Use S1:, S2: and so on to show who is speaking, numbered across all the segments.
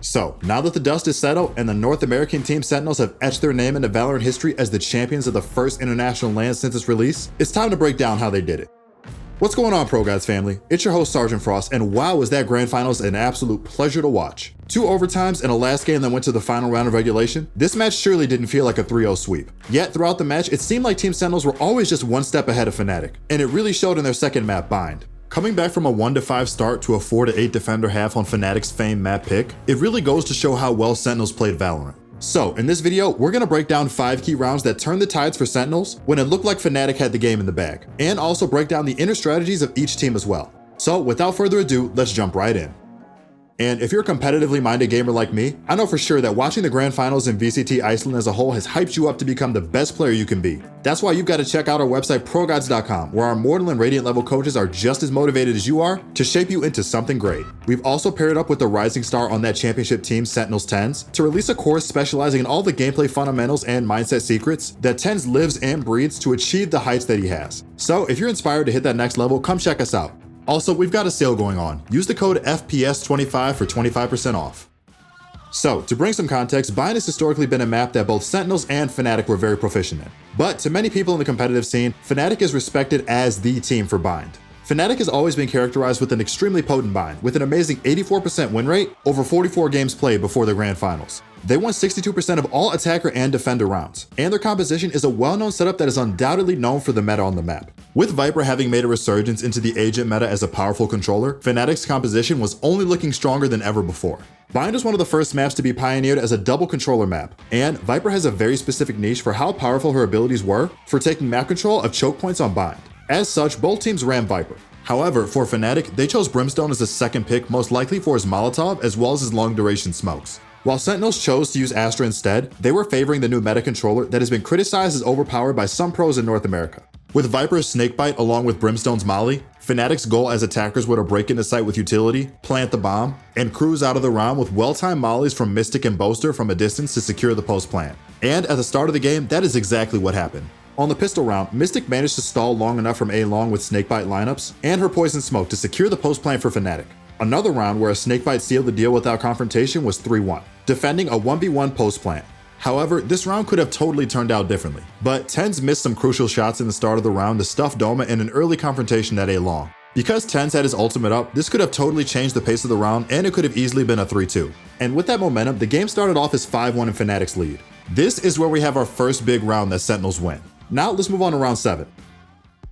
S1: So, now that the dust is settled and the North American team Sentinels have etched their name into Valorant history as the champions of the first international LAN since its release, it's time to break down how they did it. What's going on, ProGuides family? It's your host, Sergeant Frost, and wow, was that grand finals an absolute pleasure to watch. 2 overtimes and a last game that went to the final round of regulation. This match surely didn't feel like a 3-0 sweep. Yet, throughout the match, it seemed like Team Sentinels were always just one step ahead of Fnatic, and it really showed in their second map, Bind. Coming back from a 1-5 start to a 4-8 defender half on Fnatic's famed map pick, it really goes to show how well Sentinels played Valorant. So, in this video, we're gonna break down 5 key rounds that turned the tides for Sentinels when it looked like Fnatic had the game in the bag, and also break down the inner strategies of each team as well. So, without further ado, let's jump right in. And if you're a competitively minded gamer like me, I know for sure that watching the grand finals in VCT Iceland as a whole has hyped you up to become the best player you can be. That's why you've got to check out our website ProGuides.com, where our Mortal and Radiant level coaches are just as motivated as you are to shape you into something great. We've also paired up with the rising star on that championship team, Sentinels TenZ, to release a course specializing in all the gameplay fundamentals and mindset secrets that TenZ lives and breathes to achieve the heights that he has. So if you're inspired to hit that next level, come check us out. Also, we've got a sale going on. Use the code FPS25 for 25% off. So, to bring some context, Bind has historically been a map that both Sentinels and Fnatic were very proficient in. But to many people in the competitive scene, Fnatic is respected as the team for Bind. Fnatic has always been characterized with an extremely potent Bind, with an amazing 84% win rate over 44 games played before the grand finals. They won 62% of all attacker and defender rounds, and their composition is a well-known setup that is undoubtedly known for the meta on the map. With Viper having made a resurgence into the agent meta as a powerful controller, Fnatic's composition was only looking stronger than ever before. Bind is one of the first maps to be pioneered as a double controller map, and Viper has a very specific niche for how powerful her abilities were for taking map control of choke points on Bind. As such, both teams ran Viper. However, for Fnatic, they chose Brimstone as a second pick, most likely for his Molotov as well as his long duration smokes. While Sentinels chose to use Astra instead, they were favoring the new meta controller that has been criticized as overpowered by some pros in North America. With Viper's Snakebite along with Brimstone's Molly, Fnatic's goal as attackers were to break into site with utility, plant the bomb, and cruise out of the round with well-timed mollies from Mystic and Boaster from a distance to secure the post plant. And at the start of the game, that is exactly what happened. On the pistol round, Mystic managed to stall long enough from A-Long with Snakebite lineups and her Poison Smoke to secure the post plant for Fnatic. Another round where a Snakebite sealed the deal without confrontation was 3-1, defending a 1v1 post plant. However, this round could have totally turned out differently, but TenZ missed some crucial shots in the start of the round to stuff Doma in an early confrontation at A-Long. Because TenZ had his ultimate up, this could have totally changed the pace of the round and it could have easily been a 3-2. And with that momentum, the game started off as 5-1 in Fnatic's lead. This is where we have our first big round that Sentinels win. Now let's move on to round 7.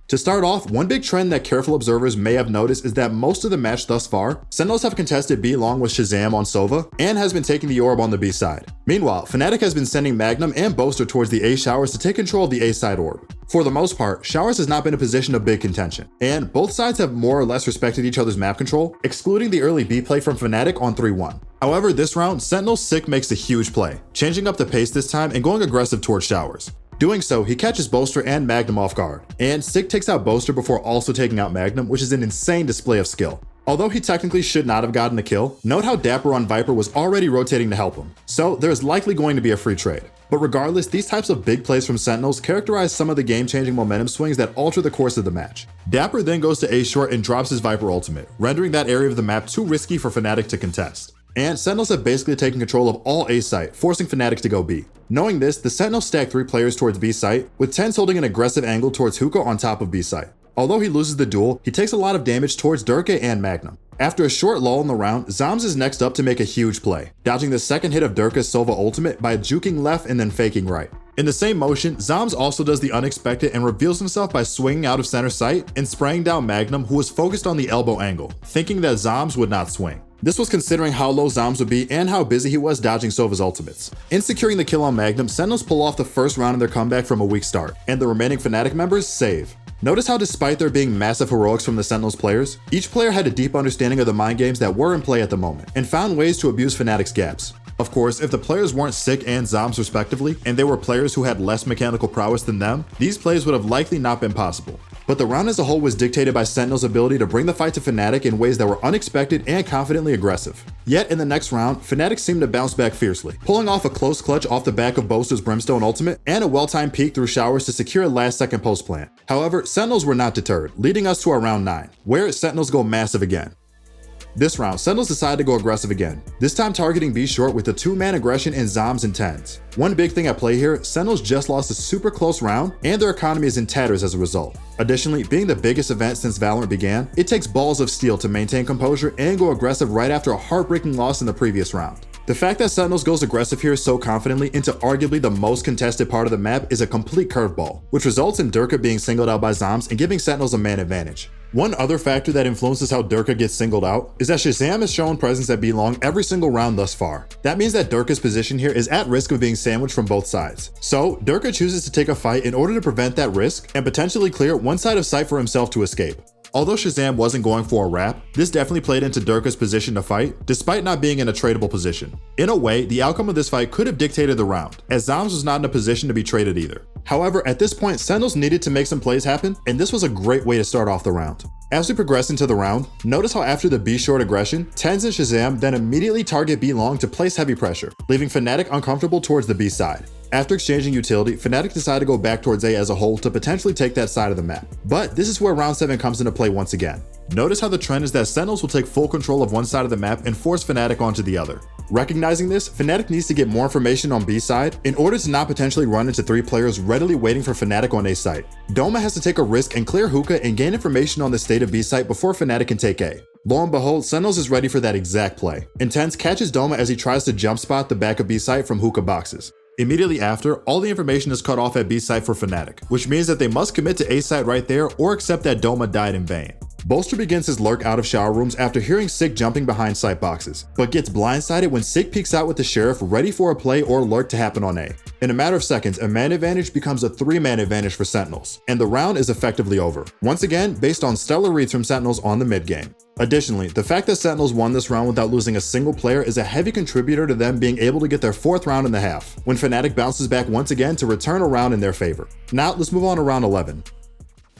S1: To start off, one big trend that careful observers may have noticed is that most of the match thus far, Sentinels have contested B long with Shazam on Sova and has been taking the orb on the B side. Meanwhile, Fnatic has been sending Magnum and Boaster towards the A showers to take control of the A side orb. For the most part, Showers has not been a position of big contention, and both sides have more or less respected each other's map control, excluding the early B play from Fnatic on 3-1. However, this round, Sentinel's Sick makes a huge play, changing up the pace this time and going aggressive towards Showers. Doing so, he catches Boaster and Magnum off guard, and Sick takes out Boaster before also taking out Magnum, which is an insane display of skill. Although he technically should not have gotten the kill, note how Dapper on Viper was already rotating to help him, so there is likely going to be a free trade. But regardless, these types of big plays from Sentinels characterize some of the game-changing momentum swings that alter the course of the match. Dapper then goes to A short and drops his Viper ultimate, rendering that area of the map too risky for Fnatic to contest. And Sentinels have basically taken control of all A site, forcing Fnatic to go B. Knowing this, the Sentinels stack 3 players towards B site, with TenZ holding an aggressive angle towards Hookah on top of B site. Although he loses the duel, he takes a lot of damage towards Durka and Magnum. After a short lull in the round, Zoms is next up to make a huge play, dodging the second hit of Durka's Sova ultimate by juking left and then faking right. In the same motion, Zoms also does the unexpected and reveals himself by swinging out of center sight and spraying down Magnum, who was focused on the elbow angle, thinking that Zoms would not swing. This was considering how low Zoms would be and how busy he was dodging Sova's ultimates. In securing the kill on Magnum, Sentinels pull off the first round of their comeback from a weak start, and the remaining Fnatic members save. Notice how despite there being massive heroics from the Sentinels players, each player had a deep understanding of the mind games that were in play at the moment, and found ways to abuse Fnatic's gaps. Of course, if the players weren't Sick and Zoms respectively, and they were players who had less mechanical prowess than them, these plays would have likely not been possible. But the round as a whole was dictated by Sentinel's ability to bring the fight to Fnatic in ways that were unexpected and confidently aggressive. Yet in the next round, Fnatic seemed to bounce back fiercely, pulling off a close clutch off the back of Boaster's Brimstone ultimate and a well-timed peek through Showers to secure a last-second post plant. However, Sentinels were not deterred, leading us to our round 9, where Sentinels go massive again. This round, Sentinels decided to go aggressive again, this time targeting B short with a 2-man aggression in Zombs and Tens. One big thing at play here, Sentinels just lost a super close round, and their economy is in tatters as a result. Additionally, being the biggest event since Valorant began, it takes balls of steel to maintain composure and go aggressive right after a heartbreaking loss in the previous round. The fact that Sentinels goes aggressive here so confidently into arguably the most contested part of the map is a complete curveball, which results in Durka being singled out by Zombs and giving Sentinels a man advantage. One other factor that influences how Durka gets singled out is that Shazam has shown presence at B long every single round thus far. That means that Durka's position here is at risk of being sandwiched from both sides. So, Durka chooses to take a fight in order to prevent that risk and potentially clear one side of sight for himself to escape. Although Shazam wasn't going for a wrap, this definitely played into Durka's position to fight, despite not being in a tradable position. In a way, the outcome of this fight could have dictated the round, as Zombs was not in a position to be traded either. However, at this point, Sentinels needed to make some plays happen, and this was a great way to start off the round. As we progress into the round, notice how after the B short aggression, Tens and Shazam then immediately target B long to place heavy pressure, leaving Fnatic uncomfortable towards the B side. After exchanging utility, Fnatic decided to go back towards A as a whole to potentially take that side of the map. But this is where round 7 comes into play once again. Notice how the trend is that Sentinels will take full control of one side of the map and force Fnatic onto the other. Recognizing this, Fnatic needs to get more information on B side in order to not potentially run into 3 players readily waiting for Fnatic on A site. Doma has to take a risk and clear hookah and gain information on the state of B site before Fnatic can take A. Lo and behold, Sentinels is ready for that exact play. Intense catches Doma as he tries to jump spot the back of B site from hookah boxes. Immediately after, all the information is cut off at B site for Fnatic, which means that they must commit to A site right there or accept that Doma died in vain. Bolster begins his lurk out of shower rooms after hearing Sick jumping behind site boxes, but gets blindsided when Sick peeks out with the Sheriff ready for a play or lurk to happen on A. In a matter of seconds, a man advantage becomes a 3-man advantage for Sentinels, and the round is effectively over, once again based on stellar reads from Sentinels on the mid game. Additionally, the fact that Sentinels won this round without losing a single player is a heavy contributor to them being able to get their 4th round in the half, when Fnatic bounces back once again to return a round in their favor. Now, let's move on to round 11.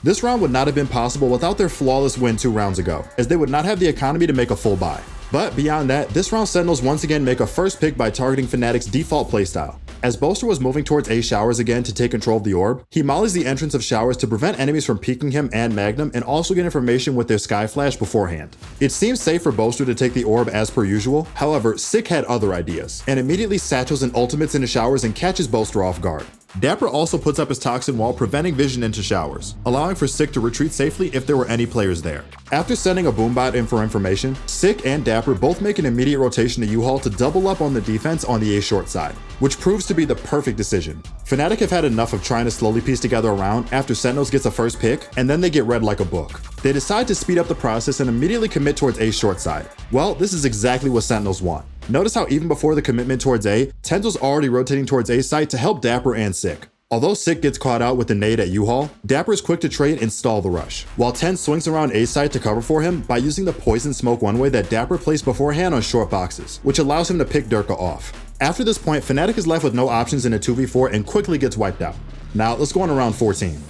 S1: This round would not have been possible without their flawless win 2 rounds ago, as they would not have the economy to make a full buy. But beyond that, this round Sentinels once again make a first pick by targeting Fnatic's default playstyle. As Bolster was moving towards A Showers again to take control of the orb, he mollies the entrance of Showers to prevent enemies from peeking him and Magnum and also get information with their Sky Flash beforehand. It seems safe for Bolster to take the orb as per usual, however, Sick had other ideas, and immediately satchels and ultimates into Showers and catches Bolster off guard. Dapper also puts up his Toxin Wall, preventing vision into Showers, allowing for Sick to retreat safely if there were any players there. After sending a Boombot in for information, Sick and Dapper both make an immediate rotation to U-Haul to double up on the defense on the A short side, which proves to be the perfect decision. Fnatic have had enough of trying to slowly piece together a round after Sentinels gets a first pick, and then they get read like a book. They decide to speed up the process and immediately commit towards A short side. Well, this is exactly what Sentinels want. Notice how even before the commitment towards A, Tens was already rotating towards A site to help Dapper and Sick. Although Sick gets caught out with the nade at U-Haul, Dapper is quick to trade and stall the rush, while Ten swings around A site to cover for him by using the poison smoke one-way that Dapper placed beforehand on short boxes, which allows him to pick Durka off. After this point, Fnatic is left with no options in a 2v4 and quickly gets wiped out. Now let's go on to round 14.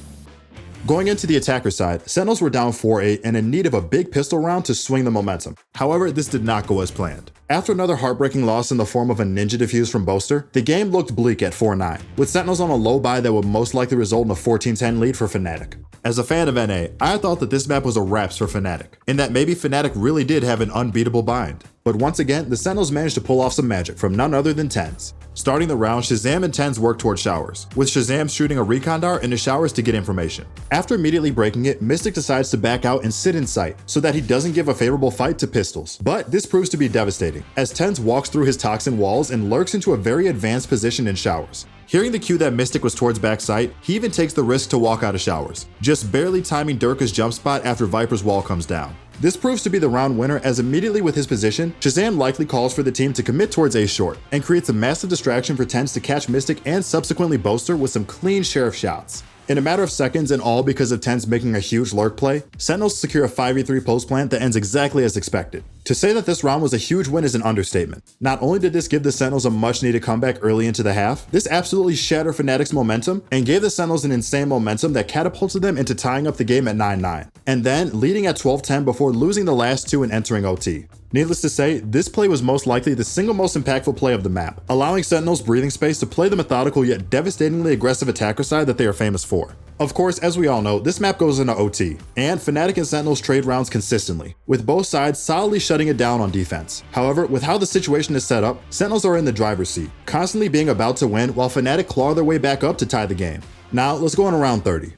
S1: Going into the attacker side, Sentinels were down 4-8 and in need of a big pistol round to swing the momentum. However, this did not go as planned. After another heartbreaking loss in the form of a ninja defuse from Bolster, the game looked bleak at 4-9, with Sentinels on a low buy that would most likely result in a 14-10 lead for Fnatic. As a fan of NA, I thought that this map was a wraps for Fnatic, and that maybe Fnatic really did have an unbeatable bind. But once again, the Sentinels managed to pull off some magic from none other than Tens. Starting the round, Shazam and Tens work towards Showers, with Shazam shooting a recon dart into Showers to get information. After immediately breaking it, Mystic decides to back out and sit in sight so that he doesn't give a favorable fight to Pistols. But this proves to be devastating, as Tens walks through his toxin walls and lurks into a very advanced position in Showers. Hearing the cue that Mystic was towards backside, he even takes the risk to walk out of Showers, just barely timing Durka's jump spot after Viper's wall comes down. This proves to be the round winner, as immediately with his position, Shazam likely calls for the team to commit towards A short, and creates a massive distraction for Tens to catch Mystic and subsequently Bolster with some clean Sheriff shots. In a matter of seconds, and all because of Tens making a huge lurk play, Sentinels secure a 5v3 post plant that ends exactly as expected. To say that this round was a huge win is an understatement. Not only did this give the Sentinels a much needed comeback early into the half, this absolutely shattered Fnatic's momentum and gave the Sentinels an insane momentum that catapulted them into tying up the game at 9-9, and then leading at 12-10 before losing the last 2 and entering OT. Needless to say, this play was most likely the single most impactful play of the map, allowing Sentinels breathing space to play the methodical yet devastatingly aggressive attacker side that they are famous for. Of course, as we all know, this map goes into OT, and Fnatic and Sentinels trade rounds consistently, with both sides solidly shutting it down on defense. However, with how the situation is set up, Sentinels are in the driver's seat, constantly being about to win while Fnatic claw their way back up to tie the game. Now, let's go on to round 30.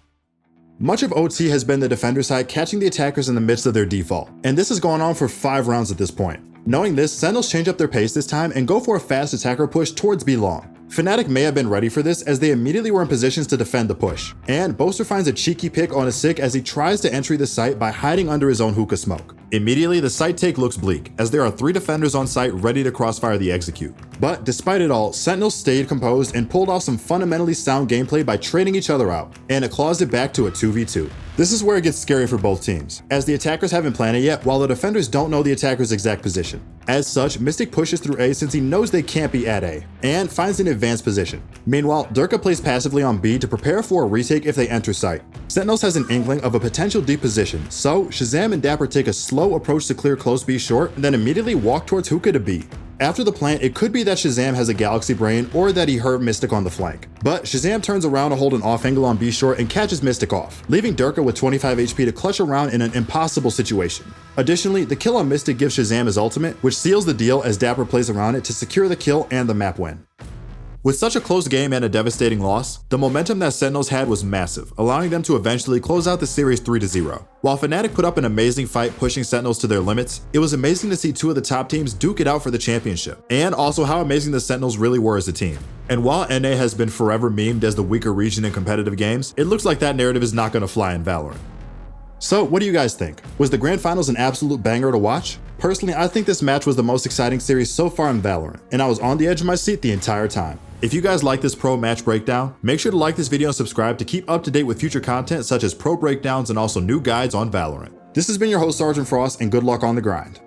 S1: Much of OT has been the defender side catching the attackers in the midst of their default, and this has gone on for 5 rounds at this point. Knowing this, Sentinels change up their pace this time and go for a fast attacker push towards B long. Fnatic may have been ready for this as they immediately were in positions to defend the push, and Boaster finds a cheeky pick on a Sick as he tries to entry the site by hiding under his own hookah smoke. Immediately, the site take looks bleak, as there are 3 defenders on site ready to crossfire the execute. But despite it all, Sentinels stayed composed and pulled off some fundamentally sound gameplay by trading each other out, and it claws it back to a 2v2. This is where it gets scary for both teams, as the attackers haven't planned it yet while the defenders don't know the attacker's exact position. As such, Mystic pushes through A since he knows they can't be at A, and finds an advanced position. Meanwhile, Durka plays passively on B to prepare for a retake if they enter site. Sentinels has an inkling of a potential deep position, so Shazam and Dapper take a slow approach to clear close B short, and then immediately walk towards hookah to B. After the plant, it could be that Shazam has a Galaxy Brain or that he hurt Mystic on the flank. But Shazam turns around to hold an off angle on B short and catches Mystic off, leaving Durka with 25 HP to clutch around in an impossible situation. Additionally, the kill on Mystic gives Shazam his ultimate, which seals the deal as Dapper plays around it to secure the kill and the map win. With such a close game and a devastating loss, the momentum that Sentinels had was massive, allowing them to eventually close out the series 3-0. While Fnatic put up an amazing fight pushing Sentinels to their limits, it was amazing to see 2 of the top teams duke it out for the championship, and also how amazing the Sentinels really were as a team. And while NA has been forever memed as the weaker region in competitive games, it looks like that narrative is not going to fly in Valorant. So what do you guys think? Was the Grand Finals an absolute banger to watch? Personally, I think this match was the most exciting series so far in Valorant, and I was on the edge of my seat the entire time. If you guys like this pro match breakdown, make sure to like this video and subscribe to keep up to date with future content such as pro breakdowns and also new guides on Valorant. This has been your host Sergeant Frost, and good luck on the grind.